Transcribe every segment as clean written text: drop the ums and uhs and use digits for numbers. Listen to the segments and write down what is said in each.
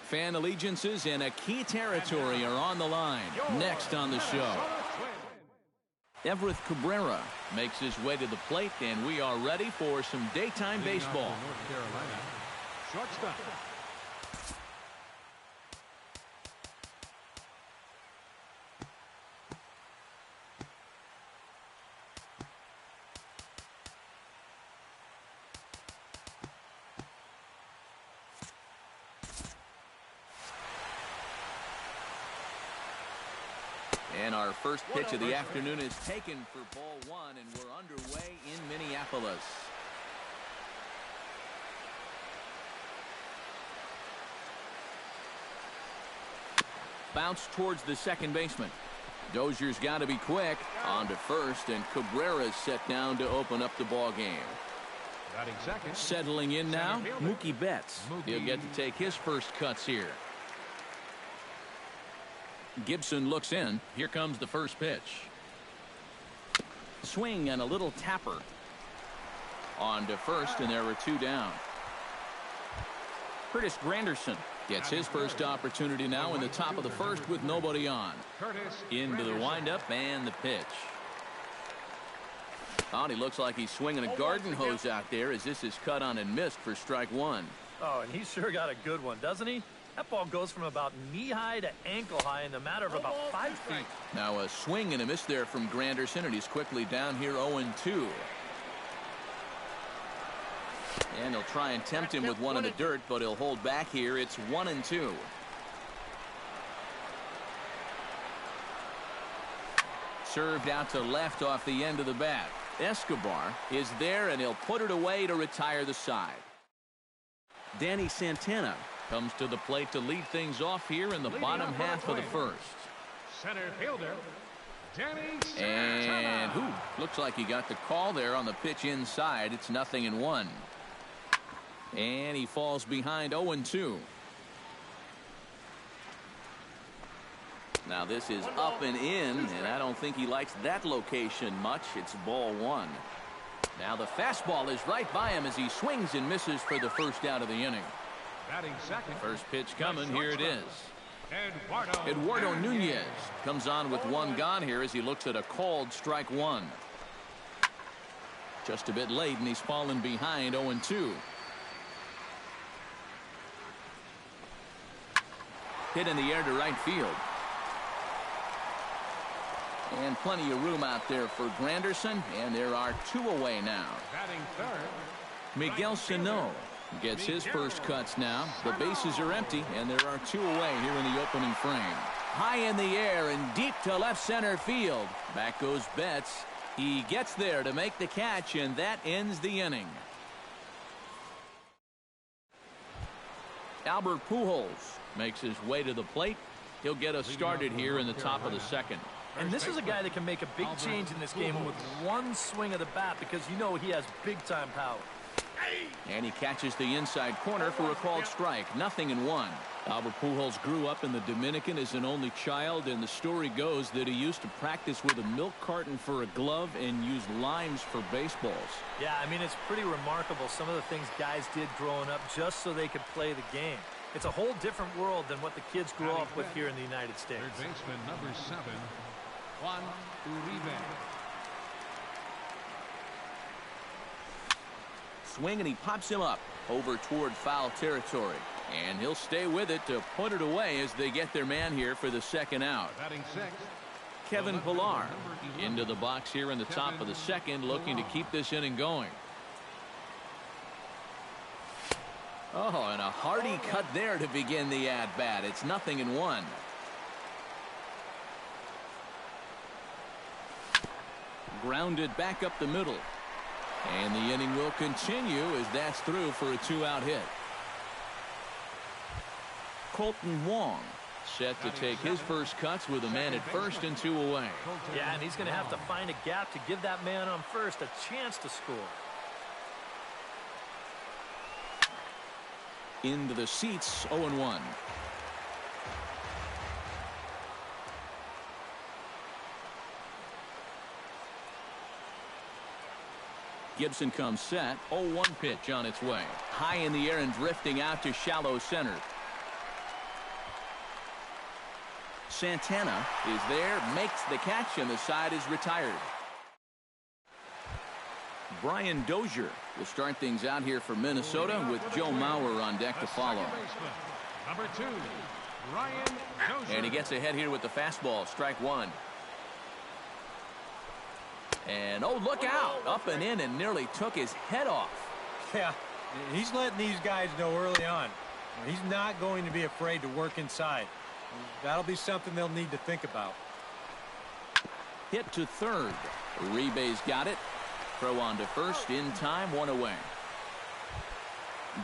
Fan allegiances and a key territory are on the line. Next on the show, Everett Cabrera makes his way to the plate, and we are ready for some daytime baseball. North Carolina, shortstop. And our first pitch of the afternoon is taken for ball one, and we're underway in Minneapolis. Bounce towards the second baseman. Dozier's got to be quick. On to first, and Cabrera's set down to open up the ball game. Batting second. Settling in now, Mookie Betts. He'll get to take his first cuts here. Gibson looks in. Here comes the first pitch. Swing and a little tapper. On to first, and there are two down. Curtis Granderson gets his first opportunity now in the top of the first with nobody on. Into the windup and the pitch. Oh, he looks like he's swinging a garden hose out there as this is cut on and missed for strike one. Oh, and he sure got a good one, doesn't he? That ball goes from about knee-high to ankle-high in the matter of about 5 feet. Now a swing and a miss there from Granderson, and he's quickly down here 0-2. And he'll try and tempt him with one in the dirt, but he'll hold back here. It's 1-2. Served out to left off the end of the bat. Escobar is there, and he'll put it away to retire the side. Danny Santana comes to the plate to lead things off here in the bottom half of the first. Center fielder, Danny And looks like he got the call there on the pitch inside. It's 0-1. And he falls behind 0-2. Now this is up and in, and I don't think he likes that location much. It's ball one. Now the fastball is right by him as he swings and misses for the first out of the inning. Batting second. First pitch coming. Here it is. Eduardo Nunez comes on with one gone here as he looks at a called strike one. Just a bit late, and he's fallen behind 0-2. Hit in the air to right field. And plenty of room out there for Granderson, and there are two away now. Batting third, Miguel Sano gets his first cuts now. The bases are empty, and there are two away here in the opening frame. High in the air and deep to left center field. Back goes Betts. He gets there to make the catch, and that ends the inning. Albert Pujols makes his way to the plate. He'll get us started here in the top of the second. And this is a guy that can make a big change in this game with one swing of the bat, because you know he has big-time power. And he catches the inside corner for a called strike. 0-1. Albert Pujols grew up in the Dominican as an only child, and the story goes that he used to practice with a milk carton for a glove and use limes for baseballs. Yeah, I mean, it's pretty remarkable some of the things guys did growing up just so they could play the game. It's a whole different world than what the kids grew up with here in the United States. third baseman number 7, Juan Uribe. Swing, and he pops him up over toward foul territory. And he'll stay with it to put it away as they get their man here for the second out. Batting sixth, Kevin Pillar into the box here in the top of the second, looking to keep this inning going. Oh, and a hearty cut there to begin the at-bat. It's 0-1. Grounded back up the middle. And the inning will continue as that's through for a 2-out hit. Colton Wong set to take his first cuts with a man at first and 2 away. Yeah, and he's going to have to find a gap to give that man on first a chance to score. Into the seats, 0-1. Gibson comes set. 0-1 pitch on its way. High in the air and drifting out to shallow center. Santana is there, makes the catch, and the side is retired. Brian Dozier will start things out here for Minnesota with Joe Mauer on deck to follow. Number 2, Brian Dozier. And he gets ahead here with the fastball, strike one. And, oh, look out. Up and in and nearly took his head off. Yeah, he's letting these guys know early on. He's not going to be afraid to work inside. That'll be something they'll need to think about. Hit to third. Uribe's got it. Throw on to first in time, one away.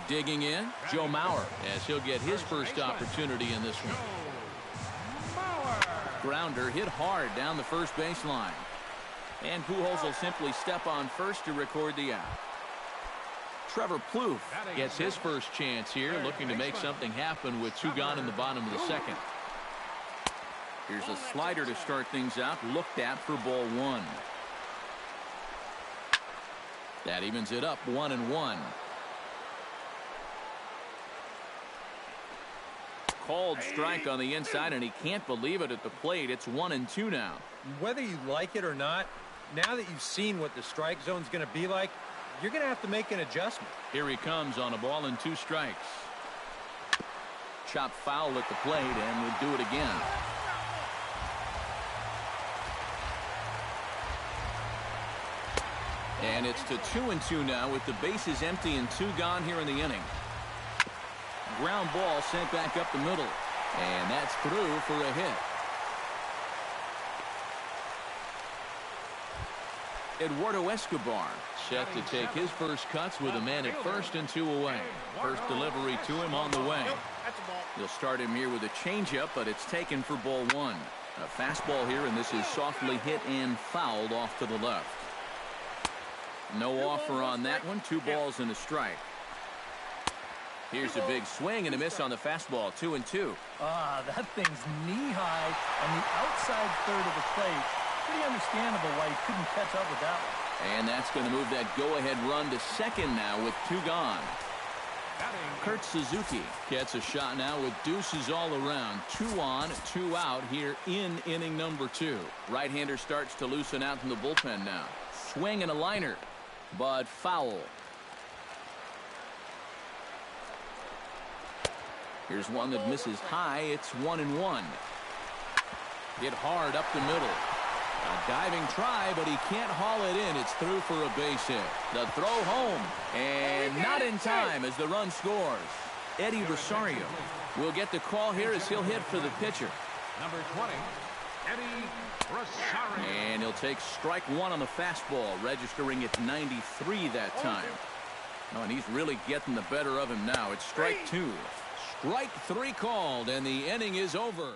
Digging in, Joe Mauer, as he'll get his first opportunity in this one. Grounder hit hard down the first baseline. And Pujols will simply step on first to record the out. Trevor Plouffe gets his first chance here, looking to make something happen with 2 gone in the bottom of the second. Here's a slider to start things out, looked at for ball 1. That evens it up 1-1. Called strike on the inside, and he can't believe it at the plate. It's 1-2 now. Whether you like it or not, now that you've seen what the strike zone's going to be like, you're going to have to make an adjustment. Here he comes on a ball and 2 strikes. Chop foul at the plate, and we'll do it again. And it's to 2-2 now with the bases empty and 2 gone here in the inning. Ground ball sent back up the middle. And that's through for a hit. Eduardo Escobar set to take his first cuts with a man at first and 2 away. First delivery to him on the way. They'll start him here with a changeup, but it's taken for ball 1. A fastball here, and this is softly hit and fouled off to the left. No offer on that one. 2 balls and a strike. Here's a big swing and a miss on the fastball. 2-2. That thing's knee-high on the outside third of the plate. Pretty understandable why he couldn't catch up with that one. And that's going to move that go-ahead run to second now with 2 gone. Kurt Suzuki gets a shot now with deuces all around. 2 on, 2 out here in inning number 2. Right-hander starts to loosen out in the bullpen now. Swing and a liner, but foul. Here's one that misses high. It's 1-1. Hit hard up the middle. A diving try, but he can't haul it in. It's through for a base hit. The throw home, and not in time as the run scores. Eddie Rosario will get the call here as he'll hit for the pitcher. Number 20, Eddie Rosario. And he'll take strike 1 on the fastball, registering at 93 that time. Oh, and he's really getting the better of him now. It's strike 2. Strike 3 called, and the inning is over.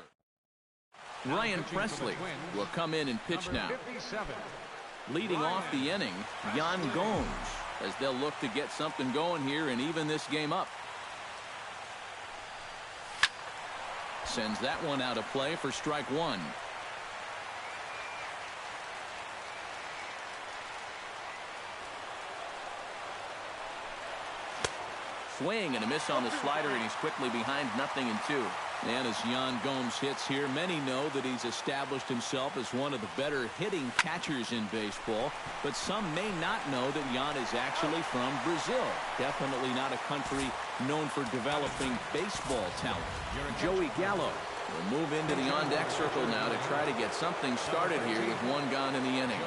Ryan Presley will come in and pitch now. Leading off the inning, Yan Gomes, as they'll look to get something going here and even this game up. Sends that one out of play for strike 1. Swing and a miss on the slider, and he's quickly behind 0-2. And as Yan Gomes hits here, many know that he's established himself as one of the better hitting catchers in baseball. But some may not know that Yan is actually from Brazil. Definitely not a country known for developing baseball talent. Joey Gallo will move into the on-deck circle now to try to get something started here with 1 gone in the inning.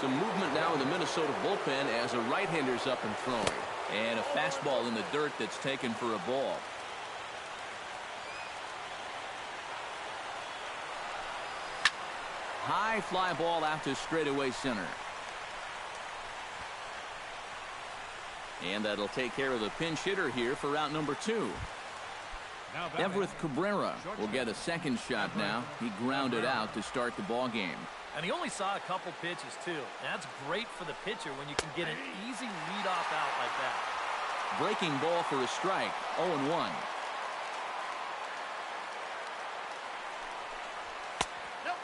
Some movement now in the Minnesota bullpen as a right-hander's up and throwing. And a fastball in the dirt that's taken for a ball. High fly ball out to straightaway center. And that'll take care of the pinch hitter here for out number 2. Everett Cabrera will get a second shot now. He grounded out to start the ball game. And he only saw a couple pitches, too. That's great for the pitcher when you can get an easy leadoff out like that. Breaking ball for a strike. 0-1.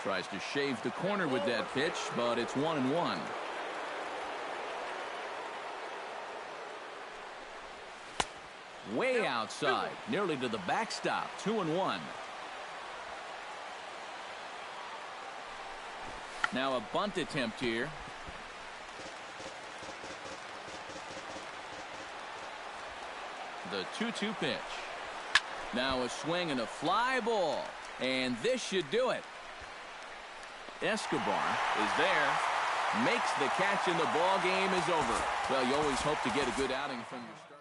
Tries to shave the corner with that pitch, but it's 1-1. Way outside, nearly to the backstop. 2-1. Now a bunt attempt here. The 2-2 pitch. Now a swing and a fly ball. And this should do it. Escobar is there. Makes the catch and the ball game is over. Well, you always hope to get a good outing from your starting.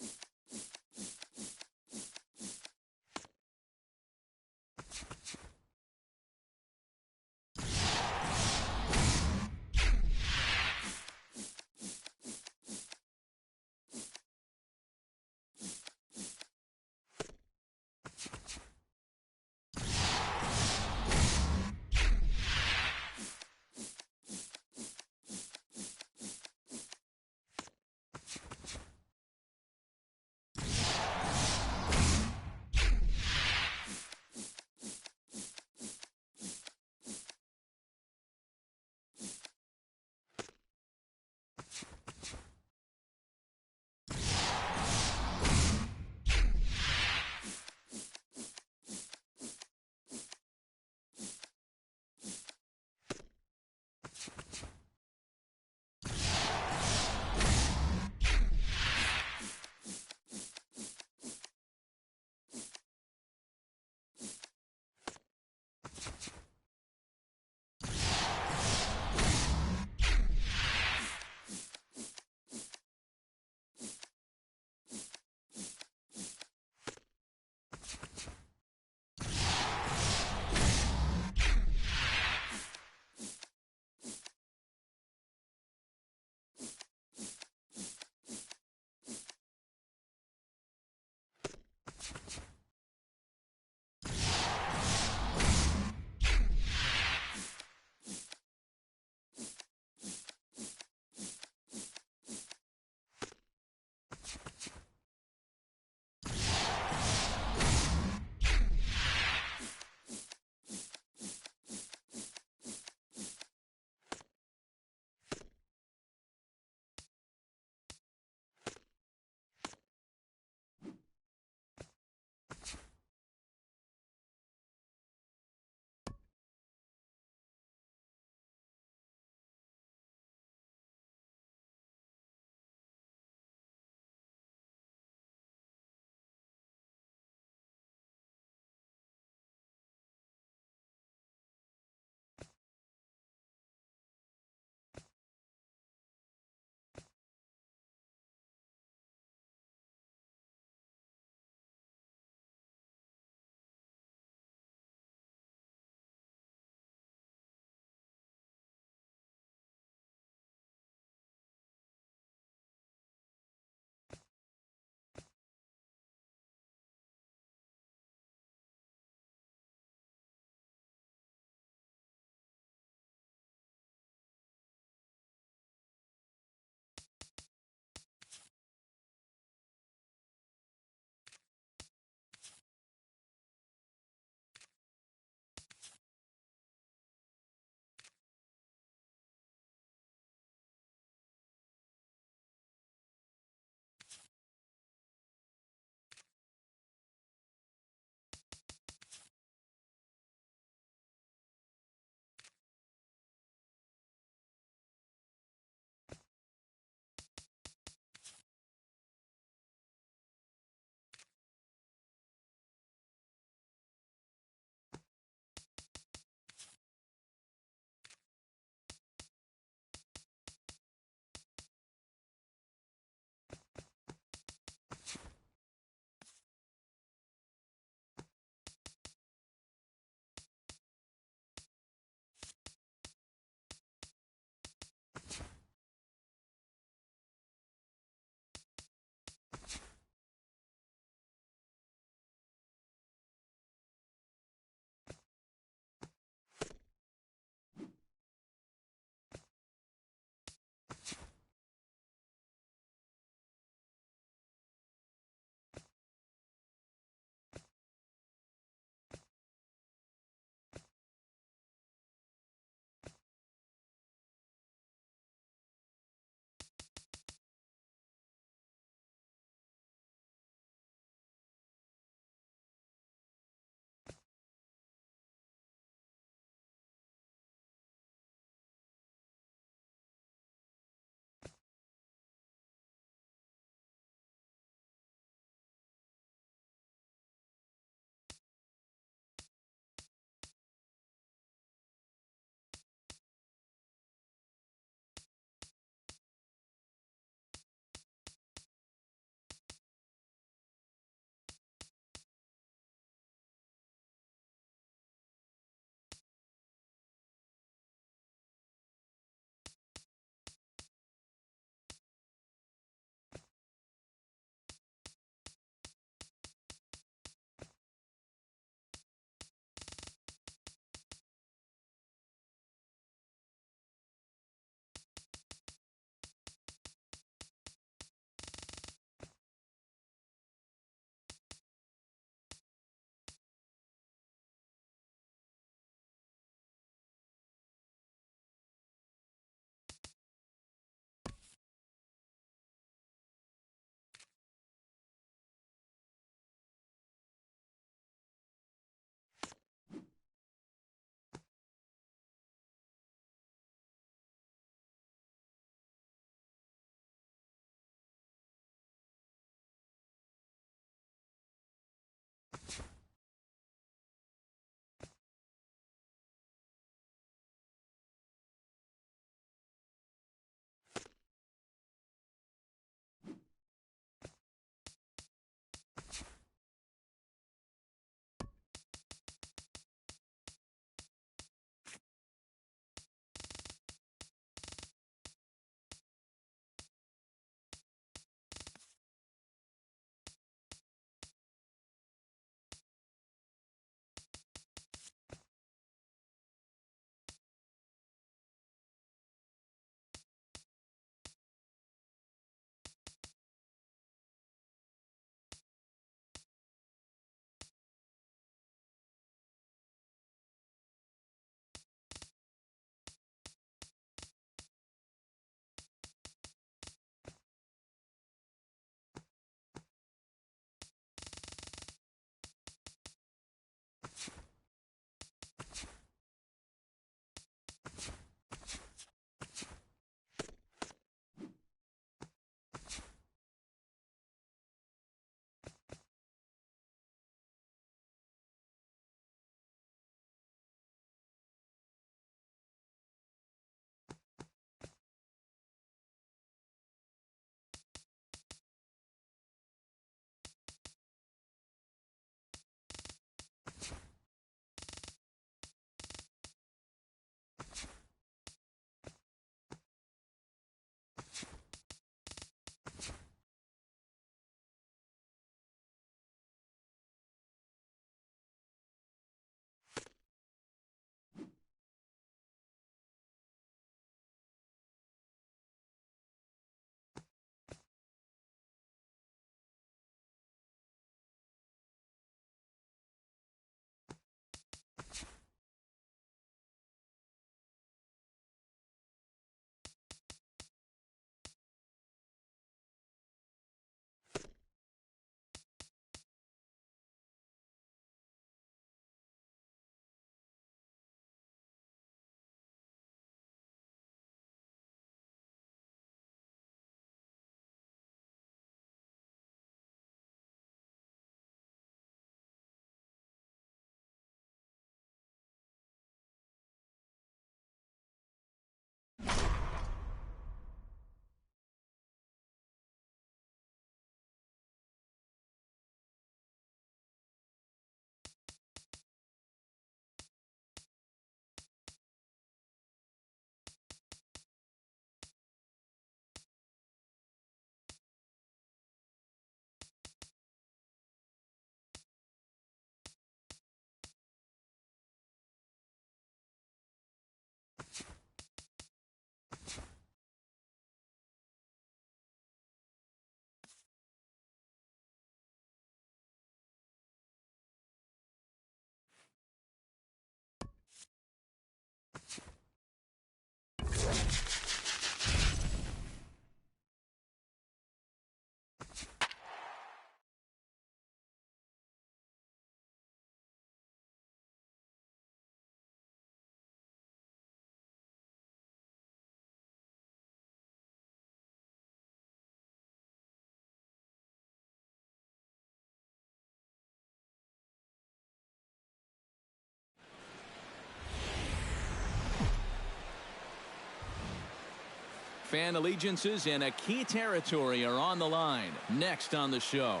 Fan allegiances in a key territory are on the line. Next on the show.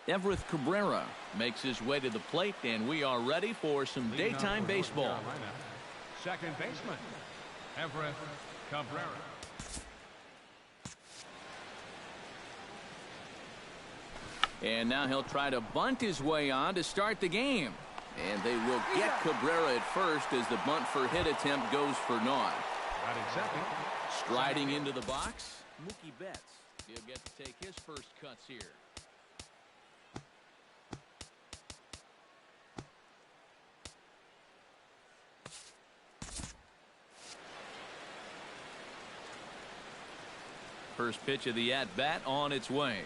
Everett Cabrera makes his way to the plate, and we are ready for some daytime baseball. Second baseman, Everett Cabrera. And now he'll try to bunt his way on to start the game. And they will get Cabrera at first as the bunt for hit attempt goes for naught. Batting second. Striding into the box, Mookie Betts. He'll get to take his first cuts here. First pitch of the at-bat on its way.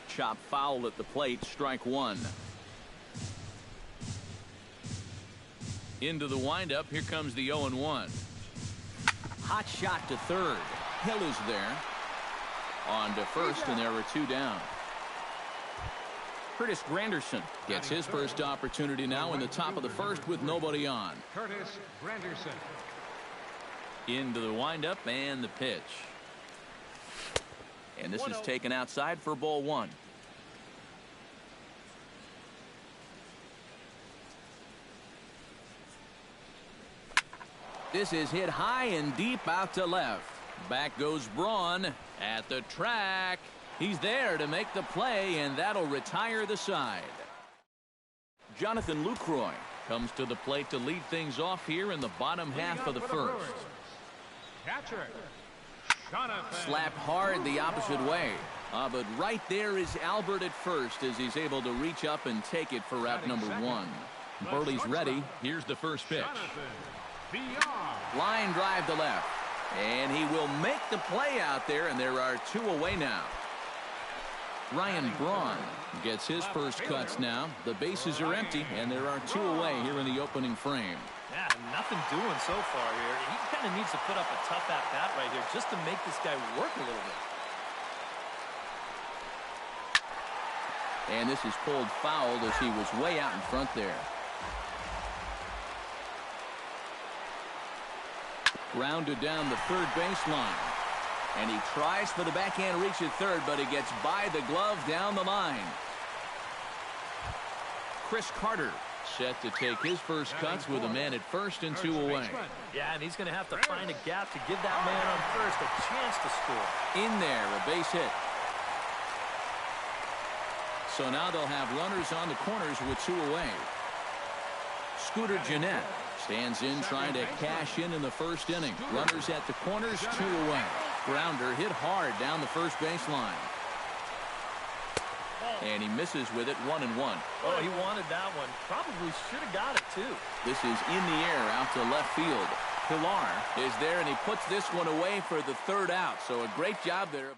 Chop foul at the plate, strike one. Into the windup, here comes the 0-1. Hot shot to third. Hill is there. On to first, and there are two down. Curtis Granderson gets his first opportunity now in the top of the first with nobody on. Curtis Granderson. Into the windup and the pitch. And this is taken outside for ball one. This is hit high and deep out to left. Back goes Braun at the track. He's there to make the play, and that'll retire the side. Jonathan Lucroy comes to the plate to lead things off here in the bottom half of the first. Catcher, Jonathan. Slapped hard the opposite way. But right there is Albert at first as he's able to reach up and take it for out number one. Burley's ready. Here's the first pitch. Line drive to left. And he will make the play out there, and there are two away now. Ryan Braun gets his first cuts now. The bases are empty, and there are two away here in the opening frame. Yeah, nothing doing so far here. He kind of needs to put up a tough at-bat right here just to make this guy work a little bit. And this is pulled foul as he was way out in front there. Grounded down the third baseline. And he tries for the backhand reach at third, but he gets by the glove down the line. Chris Carter set to take his first cuts with a man at first and two away. Yeah, and he's going to have to find a gap to give that man on first a chance to score. In there, a base hit. So now they'll have runners on the corners with two away. Scooter Gennett stands in trying to cash in the first inning. Runners at the corners, two away. Grounder hit hard down the first baseline. And he misses with it, 1-1. Oh, he wanted that one. Probably should have got it, too. This is in the air out to left field. Pilar is there, and he puts this one away for the third out. So a great job there.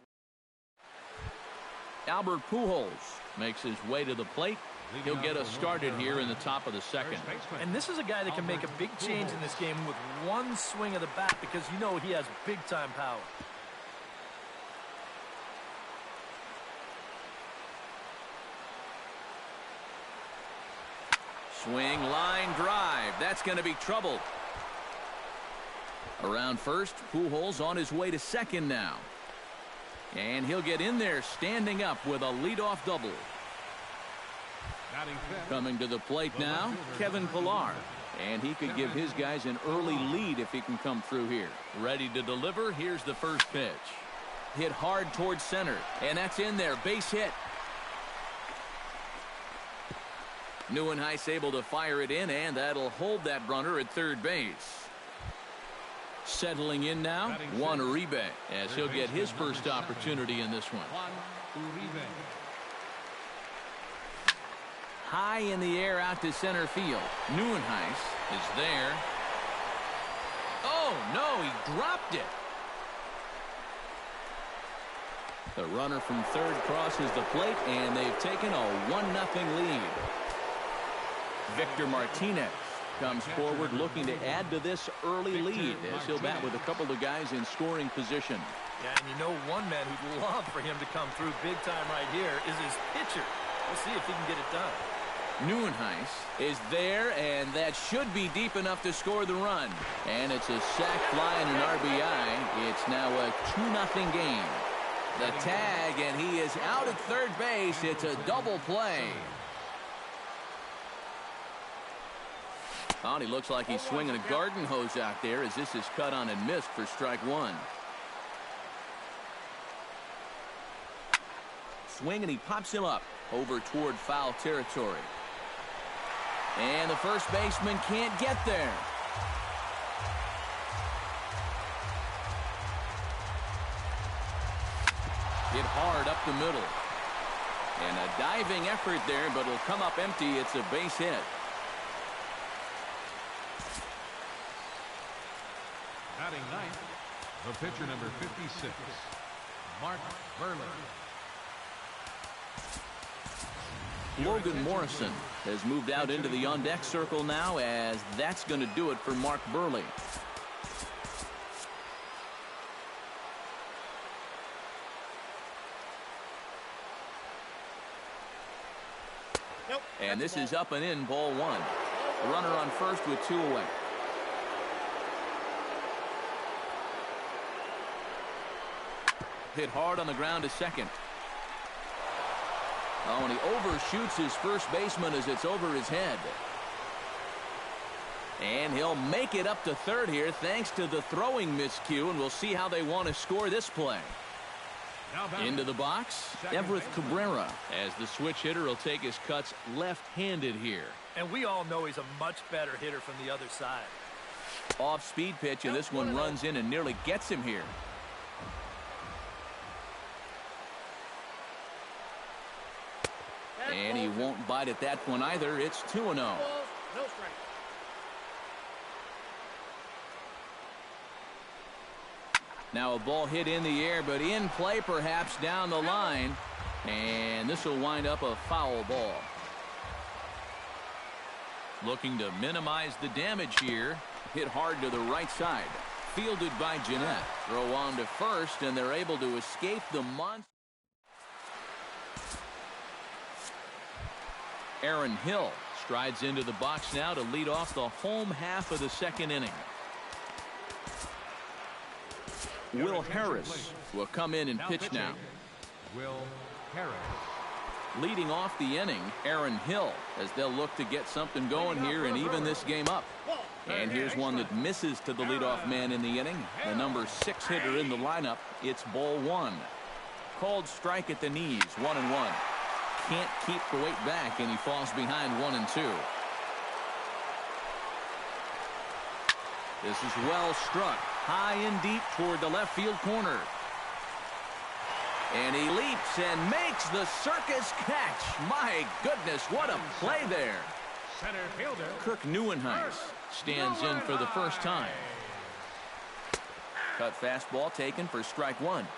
Albert Pujols makes his way to the plate. He'll get us started here in the top of the second. And this is a guy that can make a big change in this game with one swing of the bat because you know he has big-time power. Swing, line, drive. That's going to be trouble. Around first, Pujols on his way to second now. And he'll get in there standing up with a leadoff double. Coming to the plate now, Kevin Pilar. And he could give his guys an early lead if he can come through here. Ready to deliver. Here's the first pitch. Hit hard towards center. And that's in there. Base hit. Neuenhuis able to fire it in, and that'll hold that runner at third base. Settling in now, Juan Uribe, as he'll get his first opportunity in this one. High in the air out to center field. Neuenhuis is there. Oh, no, he dropped it. The runner from third crosses the plate, and they've taken a 1-0 lead. Victor Martinez comes forward looking to add to this early lead as he'll bat with a couple of guys in scoring position. Yeah, and you know one man who'd love for him to come through big time right here is his pitcher. We'll see if he can get it done. Neuenhuis is there, and that should be deep enough to score the run. And it's a sac fly and an RBI. It's now a 2-0 game. The tag, and he is out at third base. It's a double play. Oh, and he looks like he's swinging a garden hose out there as this is cut on and missed for strike one. Swing, and he pops him up over toward foul territory. And the first baseman can't get there. Hit hard up the middle. And a diving effort there, but it'll come up empty. It's a base hit. Batting ninth, the pitcher number 56, Mark Burley. Logan Morrison has moved out into the on-deck circle now, as that's going to do it for Mark Burley. And this is up and in, ball one. The runner on first with 2 away. Hit hard on the ground to second. Oh, and he overshoots his first baseman as it's over his head. And he'll make it up to third here thanks to the throwing miscue, and we'll see how they want to score this play. Into the box, Everett Cabrera, as the switch hitter will take his cuts left-handed here. And we all know he's a much better hitter from the other side. Off-speed pitch, and this one runs in and nearly gets him here. And he won't bite at that one either. It's 2-0. Now a ball hit in the air, but in play perhaps down the line. And this will wind up a foul ball. Looking to minimize the damage here. Hit hard to the right side. Fielded by Jeanette. Throw on to first, and they're able to escape the monster. Aaron Hill strides into the box now to lead off the home half of the second inning. Will Harris will come in and pitch now. Will Harris. Leading off the inning, Aaron Hill, as they'll look to get something going here and even this game up. And here's one that misses to the leadoff man in the inning. The number 6 hitter in the lineup. It's ball one. Called strike at the knees, 1-1. Can't keep the weight back, and he falls behind 1-2. This is well struck, high and deep toward the left field corner. And he leaps and makes the circus catch. My goodness, what a play there. Center fielder Kirk Neuenhuis stands in for the first time. Cut fastball taken for strike one.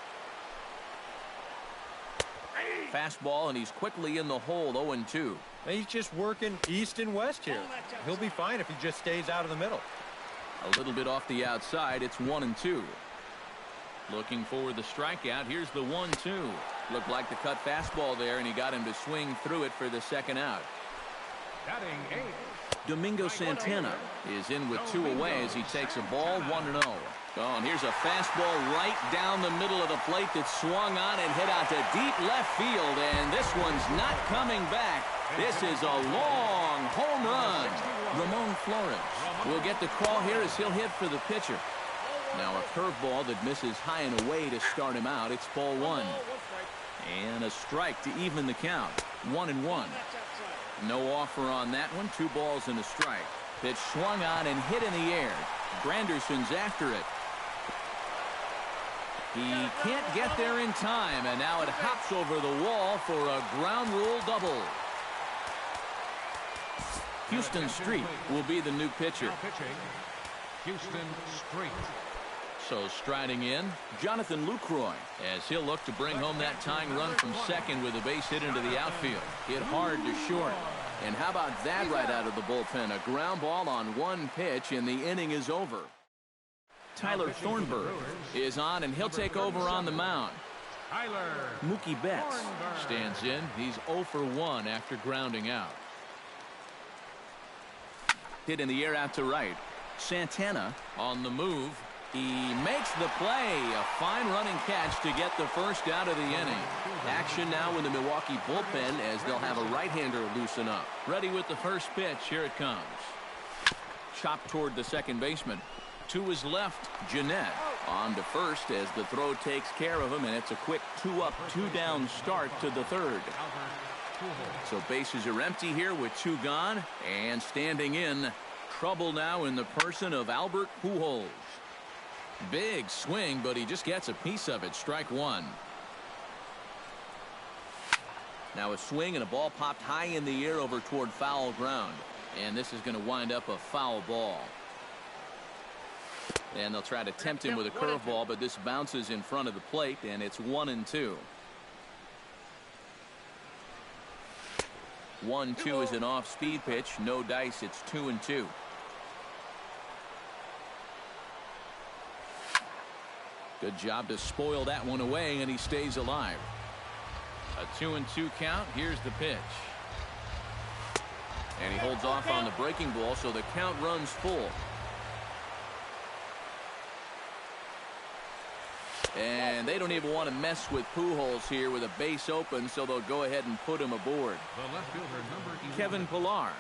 Fastball, and he's quickly in the hole, 0-2. He's just working east and west here. He'll be fine if he just stays out of the middle. A little bit off the outside. It's 1-2. Looking for the strikeout. Here's the 1-2. Looked like the cut fastball there, and he got him to swing through it for the second out. batting eighth. Domingo Santana is in with 2 away as he takes a ball, 1-0. Oh, and here's a fastball right down the middle of the plate that swung on and hit out to deep left field, and this one's not coming back. This is a long home run. Ramon Flores will get the call here as he'll hit for the pitcher. Now a curveball that misses high and away to start him out. It's ball one. And a strike to even the count. 1-1. No offer on that one. 2 balls and a strike. Pitch swung on and hit in the air. Granderson's after it. He can't get there in time, and now it hops over the wall for a ground rule double. Houston Street will be the new pitcher. Now pitching, Houston Street. So striding in, Jonathan Lucroy, as he'll look to bring home that tying run from second with a base hit into the outfield. Hit hard to short. And how about that right out of the bullpen? A ground ball on one pitch, and the inning is over. Tyler Thornburg is on, and he'll take over on the mound. Tyler Mookie Betts Thornburg stands in. He's 0 for 1 after grounding out. Hit in the air out to right. Santana on the move. He makes the play. A fine running catch to get the first out of the inning. Action now in the Milwaukee bullpen as they'll have a right-hander loosen up. Ready with the first pitch. Here it comes. Chopped toward the second baseman. To his left, Jeanette on to first as the throw takes care of him, and it's a quick 2-up, 2-down start to the third. So bases are empty here with 2 gone, and standing in, trouble now in the person of Albert Pujols. Big swing, but he just gets a piece of it. Strike 1. Now a swing and a ball popped high in the air over toward foul ground, and this is going to wind up a foul ball. And they'll try to tempt him with a curveball, but this bounces in front of the plate, and it's 1-2. 1-2 is an off-speed pitch. No dice. It's 2-2. Good job to spoil that one away, and he stays alive. A 2-2 count. Here's the pitch. And he holds off on the breaking ball, so the count runs full. And they don't even want to mess with Pujols here with a base open, so they'll go ahead and put him aboard. The left fielder, number 11. Kevin Pillar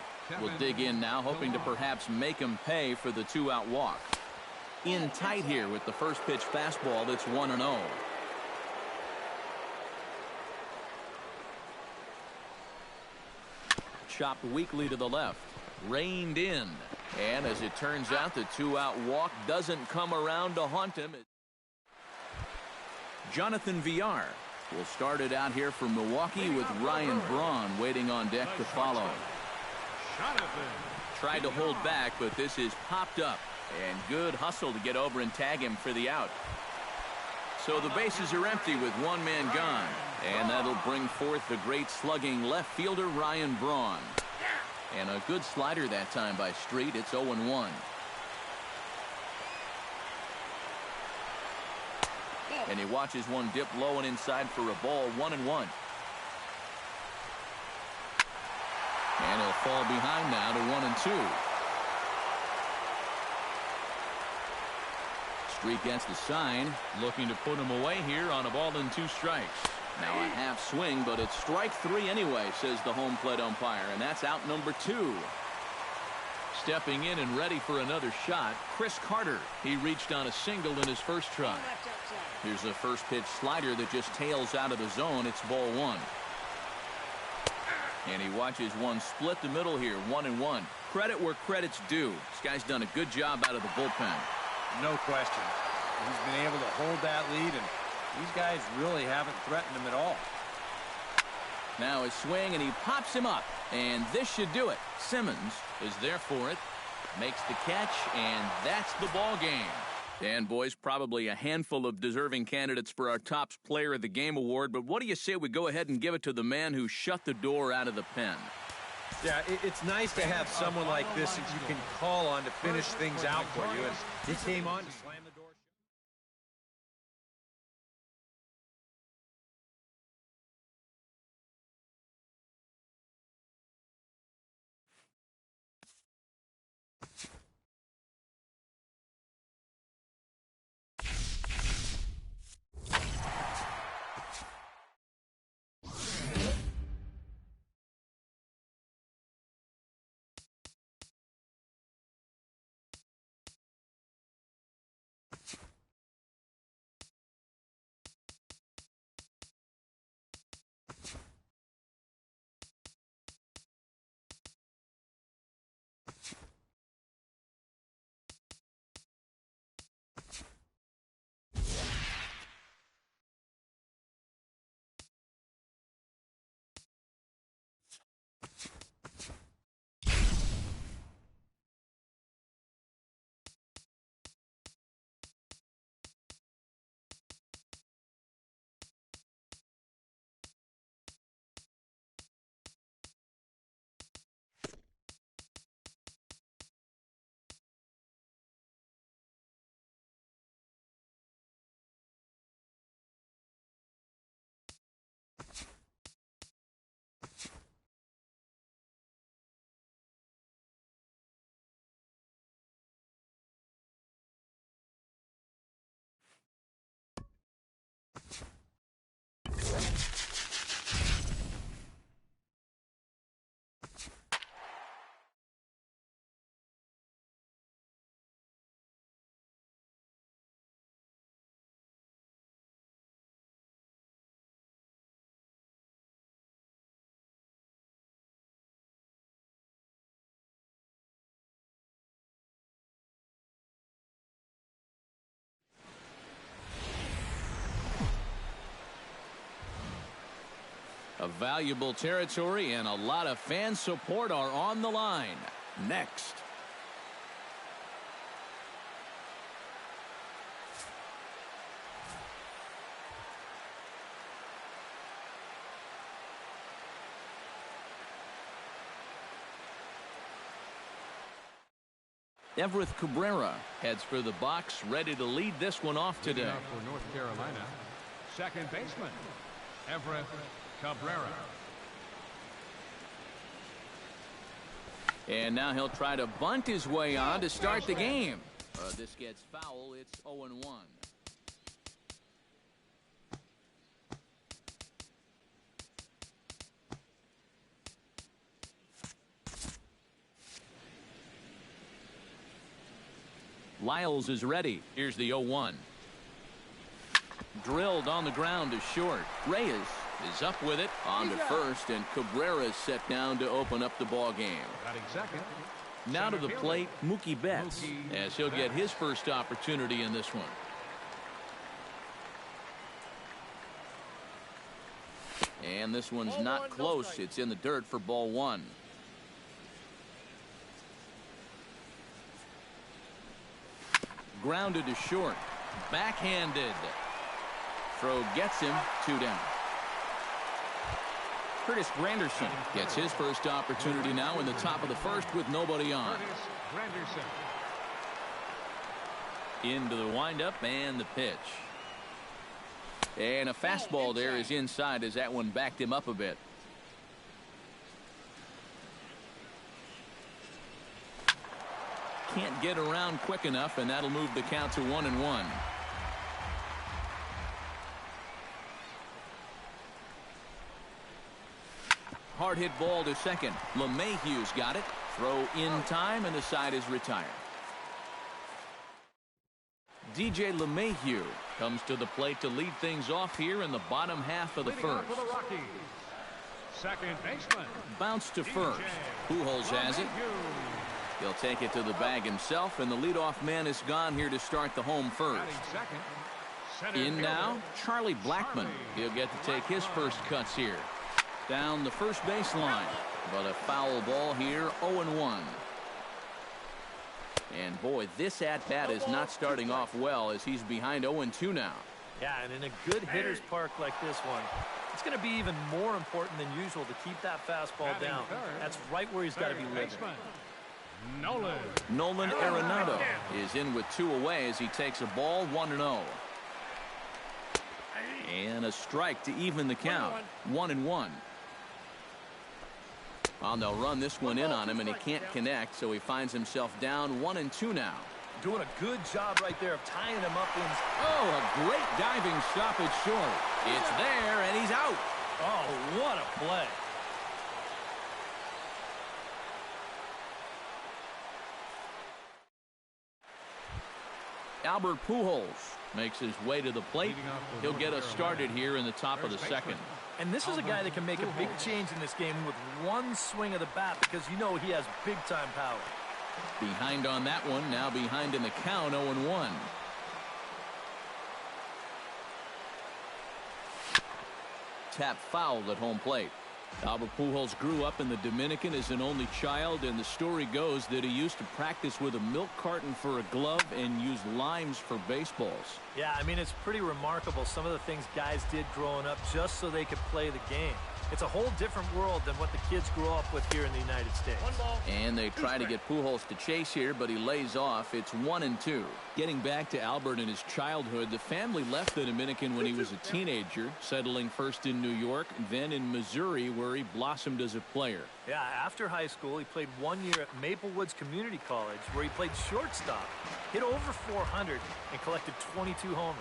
will dig in now, hoping to perhaps make him pay for the 2-out walk. In tight here with the first pitch fastball. That's 1-0. Chopped weakly to the left. Reined in. And as it turns out, the 2-out walk doesn't come around to haunt him. Jonathan Villar will start it out here for Milwaukee with Ryan Braun waiting on deck to follow. Tried to hold back, but this is popped up. And good hustle to get over and tag him for the out. So the bases are empty with 1 man gone. And that'll bring forth the great slugging left fielder Ryan Braun. And a good slider that time by Street. It's 0-1. And he watches one dip low and inside for a ball. 1-1. And he'll fall behind now to 1-2. Street gets the sign, looking to put him away here on a ball and 2 strikes. Now a half swing, but it's strike 3 anyway, says the home plate umpire, and that's out number 2. Stepping in and ready for another shot, Chris Carter. He reached on a single in his first try. Here's a first pitch slider that just tails out of the zone. It's ball 1. And he watches one split the middle here, 1-1. Credit where credit's due. This guy's done a good job out of the bullpen. No question. He's been able to hold that lead, and these guys really haven't threatened him at all. Now his swing, and he pops him up. And this should do it. Simmons is there for it. Makes the catch, and that's the ball game. And, boys, probably a handful of deserving candidates for our Tops Player of the Game award, but what do you say we go ahead and give it to the man who shut the door out of the pen? Yeah, it's nice to have someone like this that you can call on to finish things out for you, and he came on to slam the door. A valuable territory and a lot of fan support are on the line. Next. Everett Cabrera heads for the box, ready to lead this one off today. Leading off for North Carolina, second baseman, Everett Cabrera. And now he'll try to bunt his way on to start the game. This gets foul. It's 0-1. Lyles is ready. Here's the 0-1. Drilled on the ground to short. Reyes is up with it on to first, and Cabrera is set down to open up the ball game. Batting second. Now to the plate, Mookie Betts, as he'll get his first opportunity in this one. And this one's not close. It's in the dirt for ball one. Grounded to short. Backhanded. Throw gets him. 2 down. Curtis Granderson gets his first opportunity now in the top of the first with nobody on. Curtis Granderson. Into the windup and the pitch. And a fastball there is inside as that one backed him up a bit. Can't get around quick enough, and that'll move the count to 1-1. Hard hit ball to second. LeMahieu's got it. Throw in time, and the side is retired. DJ LeMahieu comes to the plate to lead things off here in the bottom half of the first. For the Rockies, second baseman. Bounce to first. Pujols has it. He'll take it to the bag himself, and the leadoff man is gone here to start the home first. In now, Charlie Blackmon. He'll get to take his first cuts here. Down the first baseline, but a foul ball here, 0-1. And boy, this at-bat is not starting off well as he's behind 0-2 now. Yeah, and in a good hitter's park like this one, it's going to be even more important than usual to keep that fastball down. That's right where he's got to be living. Nolan Arenado is in with 2 away as he takes a ball, 1-0. And a strike to even the count, 1-1. Well, they'll run this one in on him, and he can't connect, so he finds himself down 1-2 now. Doing a good job right there of tying him up. Oh, a great diving stoppage short. It's there, and he's out. Oh, what a play. Albert Pujols makes his way to the plate. He'll get us started here in the top of the second. And this is a guy that can make a big change in this game with one swing of the bat, because you know he has big-time power. Behind on that one, now behind in the count, 0-1. Tap fouled at home plate. Albert Pujols grew up in the Dominican as an only child, and the story goes that he used to practice with a milk carton for a glove and use limes for baseballs. Yeah, I mean, it's pretty remarkable some of the things guys did growing up just so they could play the game. It's a whole different world than what the kids grew up with here in the United States. And they try to get Pujols to chase here, but he lays off. It's 1-2. Getting back to Albert and his childhood, the family left the Dominican when he was a teenager, settling first in New York, then in Missouri, where he blossomed as a player. Yeah, after high school, he played 1 year at Maple Woods Community College, where he played shortstop, hit over 400, and collected 22 homers.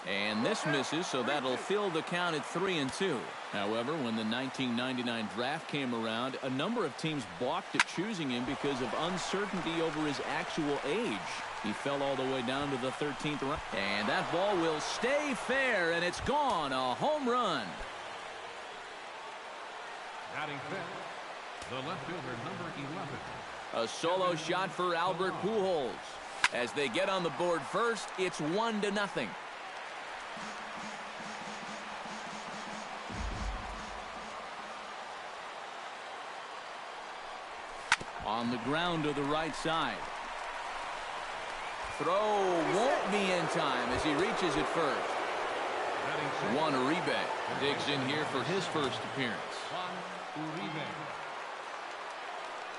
And this misses, so that'll fill the count at 3-2. However, when the 1999 draft came around, a number of teams balked at choosing him because of uncertainty over his actual age. He fell all the way down to the 13th round. And that ball will stay fair, and it's gone. A home run. Batting fifth, the left fielder, number 11. A solo shot for Albert Pujols. As they get on the board first, it's 1-0. On the ground to the right side. Throw won't be in time as he reaches it first. Juan Uribe digs in here for his first appearance.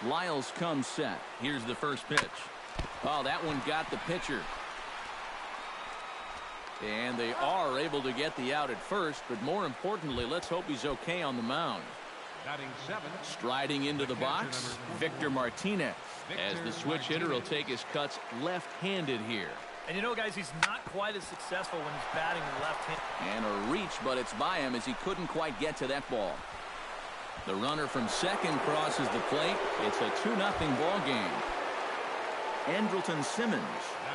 Lyles comes set. Here's the first pitch. Oh, that one got the pitcher. And they are able to get the out at first, but more importantly, let's hope he's okay on the mound. Striding into the box, Victor Martinez, as the switch hitter will take his cuts left-handed here. And you know, guys, he's not quite as successful when he's batting left-handed. And a reach, but it's by him as he couldn't quite get to that ball. The runner from second crosses the plate. It's a 2-0 ball game. Andrelton Simmons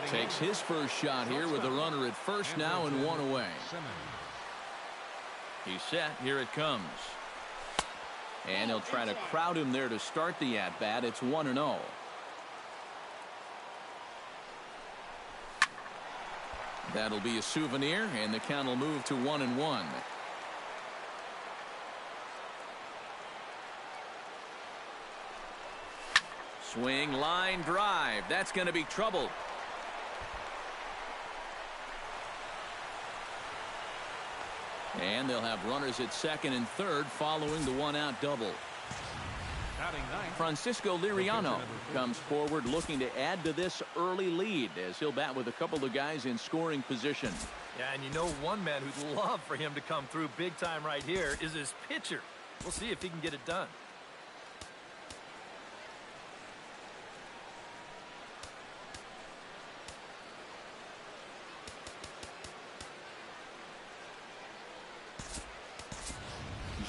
takes his first shot here with a runner at first now and one away. He's set. Here it comes. And he'll try to crowd him there to start the at-bat. It's 1-0. That'll be a souvenir, and the count will move to 1-1. Swing, line, drive. That's going to be trouble. And they'll have runners at second and third following the one-out double. Francisco Liriano comes forward looking to add to this early lead as he'll bat with a couple of guys in scoring position. Yeah, and you know one man who'd love for him to come through big time right here is his pitcher. We'll see if he can get it done.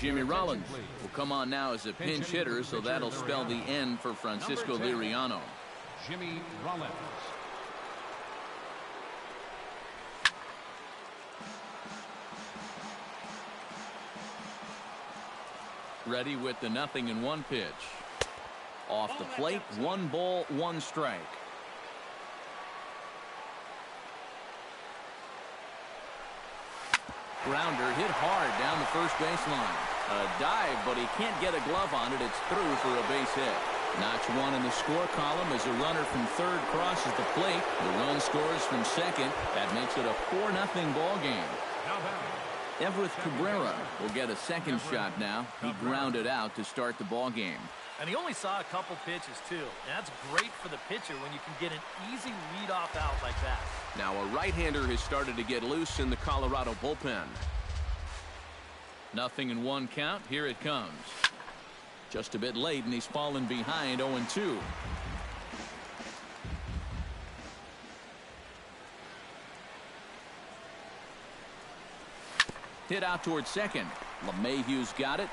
Jimmy Rollins will come on now as a pinch hitter, so that'll spell the end for Francisco Liriano. Jimmy Rollins. Ready with the 0-1 pitch. Off the plate, 1 ball, 1 strike. Grounder hit hard down the first baseline. A dive, but he can't get a glove on it. It's through for a base hit. Notch 1 in the score column as a runner from third crosses the plate. The run scores from second. That makes it a 4-0 ball game. Everett Cabrera will get a second shot now. He grounded out to start the ball game. And he only saw a couple pitches, too. And that's great for the pitcher when you can get an easy leadoff out like that. Now a right-hander has started to get loose in the Colorado bullpen. 0-1 count. Here it comes. Just a bit late, and he's fallen behind 0-2. Hit out towards second. LeMahieu's got it.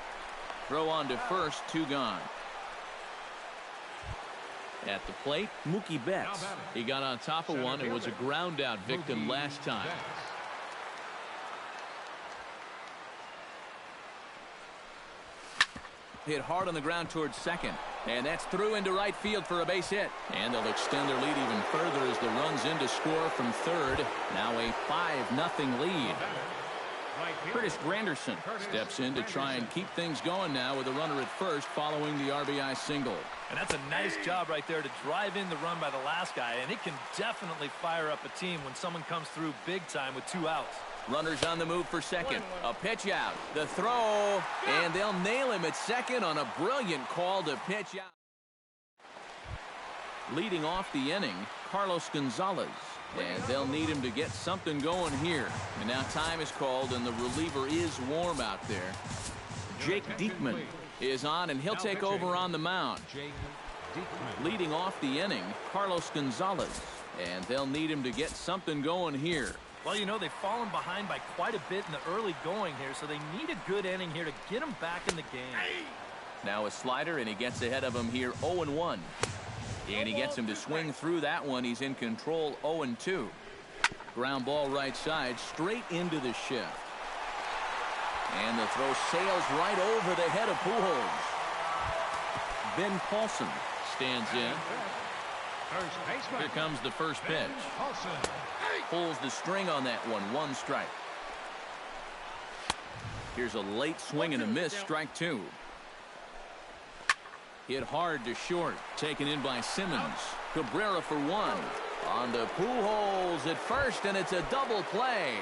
Throw on to first, 2 gone. At the plate, Mookie Betts. He got on top of one and was a ground out victim last time. Hit hard on the ground towards second. And that's through into right field for a base hit. And they'll extend their lead even further as the run's in to score from third. Now a 5-0 lead. Curtis Granderson steps in to try and keep things going now with a runner at first following the RBI single. And that's a nice job right there to drive in the run by the last guy. And it can definitely fire up a team when someone comes through big time with 2 outs. Runners on the move for second. A pitch out. The throw. And they'll nail him at second on a brilliant call to pitch out. Leading off the inning, Carlos Gonzalez. And they'll need him to get something going here. And now time is called, and the reliever is warm out there. Jake Diekman is on, and he'll take over on the mound. Leading off the inning, Carlos Gonzalez. And they'll need him to get something going here. Well, you know, they've fallen behind by quite a bit in the early going here, so they need a good inning here to get them back in the game. Now a slider, and he gets ahead of him here 0-1. And he gets him to swing through that one. He's in control 0-2. Ground ball right side, straight into the shift. And the throw sails right over the head of Pujols. Ben Paulson stands in. Here comes the first pitch. Pulls the string on that one. 1 strike. Here's a late swing and a miss. Strike 2. Hit hard to short. Taken in by Simmons. Cabrera for one. On to Pujols at first, and it's a double play.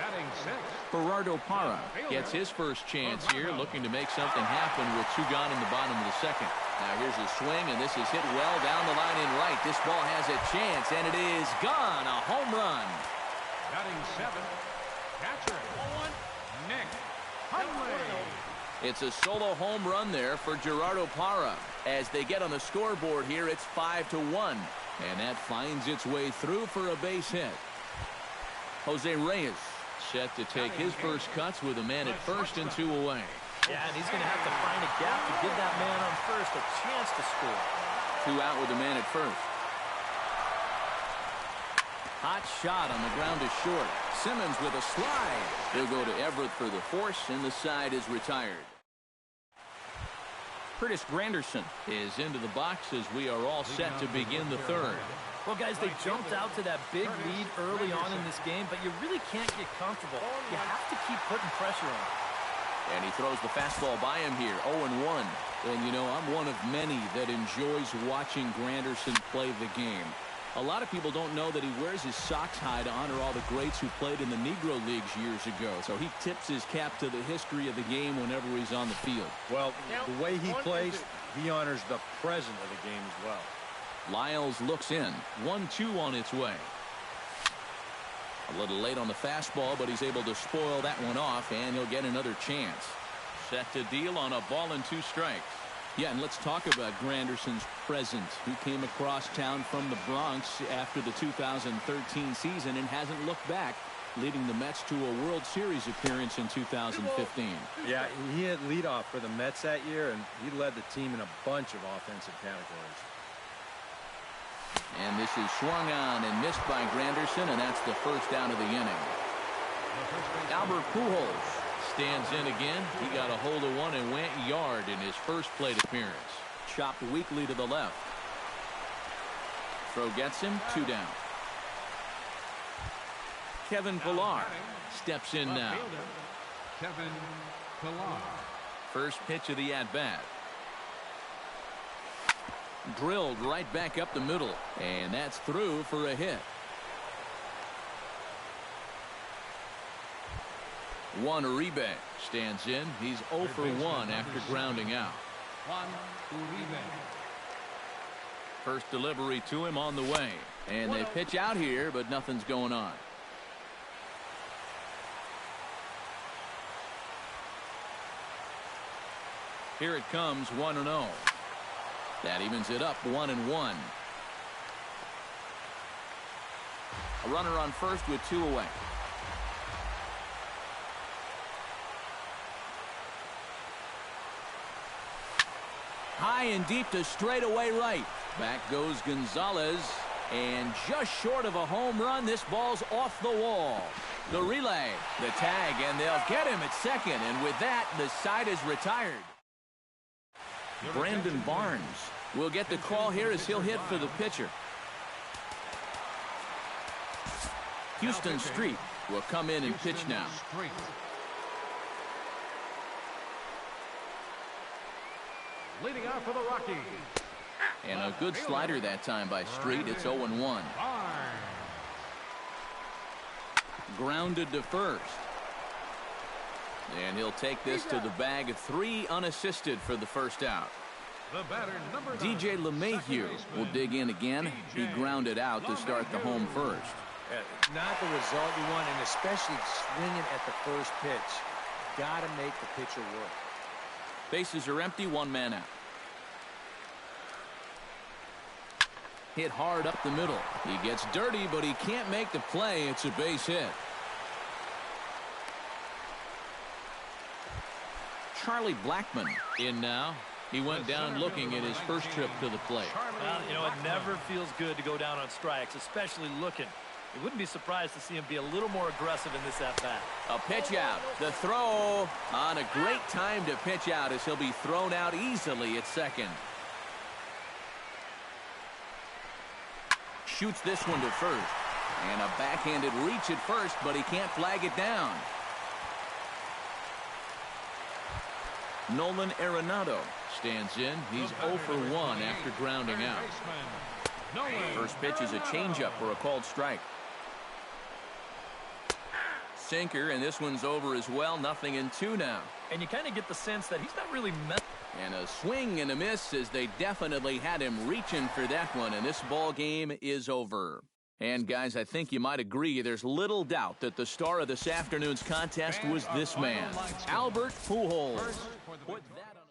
Batting six. Gerardo Parra gets his first chance here, looking to make something happen with two gone in the bottom of the second. Now here's a swing, and this is hit well down the line in right. This ball has a chance, and it is gone. A home run. Batting seven. Catcher. Nick Hundley. It's a solo home run there for Gerardo Parra. As they get on the scoreboard here, it's 5-1. And that finds its way through for a base hit. Jose Reyes set to take his first cuts with a man at first and two away. Yeah, and he's going to have to find a gap to give that man on first a chance to score. Two out with a man at first. Hot shot on the ground to short. Simmons with a slide. He'll go to Everett for the force, and the side is retired. Curtis Granderson is into the box as we are all set to begin the third. Well, guys, they jumped out to that big lead early on in this game, but you really can't get comfortable. You have to keep putting pressure on. And he throws the fastball by him here, 0-1. And, you know, I'm one of many that enjoys watching Granderson play the game. A lot of people don't know that he wears his socks high to honor all the greats who played in the Negro Leagues years ago. So he tips his cap to the history of the game whenever he's on the field. Well, the way he plays, he honors the present of the game as well. Lyles looks in. 1-2 on its way. A little late on the fastball, but he's able to spoil that one off, and he'll get another chance. Set to deal on a ball and two strikes. Yeah, and let's talk about Granderson's present. He came across town from the Bronx after the 2013 season and hasn't looked back, leading the Mets to a World Series appearance in 2015. Yeah, he hit leadoff for the Mets that year, and he led the team in a bunch of offensive categories. And this is swung on and missed by Granderson, and that's the first out of the inning. Albert Pujols stands in again. He got a hold of one and went yard in his first plate appearance. Chopped weakly to the left. Throw gets him, 2 down. Kevin Pillar steps in now. Kevin Pillar. First pitch of the at-bat. Drilled right back up the middle, and that's through for a hit. Juan Uribe stands in. He's 0 for 1 after grounding out. Juan Uribe. First delivery to him on the way, and they pitch out here, but nothing's going on. Here it comes, 1-0. That evens it up, 1-1. A runner on first with 2 away. High and deep to straightaway right. Back goes Gonzalez, and just short of a home run, this ball's off the wall. The relay, the tag, and they'll get him at second, and with that, the side is retired. Brandon Barnes will get the call here as he'll hit for the pitcher. Houston Street will come in and pitch now. Leading off for the Rockies. And a good slider that time by Street. It's 0-1. Grounded to first. And he'll take this to the bag. 3 unassisted for the first out. The batter, number 9, DJ LeMahieu will dig in again. He grounded out to start the home first. Not the result you want, and especially swinging at the first pitch. Got to make the pitcher work. Bases are empty, 1 man out. Hit hard up the middle. He gets dirty, but he can't make the play. It's a base hit. Charlie Blackmon in now. He went down looking at his first trip to the plate. Well, you know, it never feels good to go down on strikes, especially looking. You wouldn't be surprised to see him be a little more aggressive in this at-bat. A pitch out. The throw on a great time to pitch out as he'll be thrown out easily at second. Shoots this one to first. And a backhanded reach at first, but he can't flag it down. Nolan Arenado stands in. He's 0 for 1 after grounding out. First pitch is a changeup for a called strike. Sinker, and this one's over as well. 0-2 now. And you kind of get the sense that he's not really meant. And a swing and a miss as they definitely had him reaching for that one, and this ball game is over. And guys, I think you might agree there's little doubt that the star of this afternoon's contest was this man, Albert Pujols. Put that on.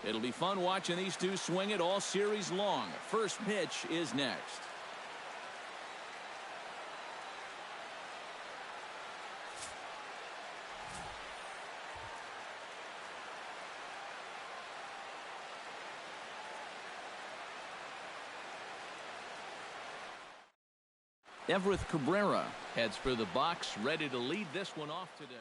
It'll be fun watching these two swing it all series long. First pitch is next. Everett Cabrera heads for the box, ready to lead this one off today.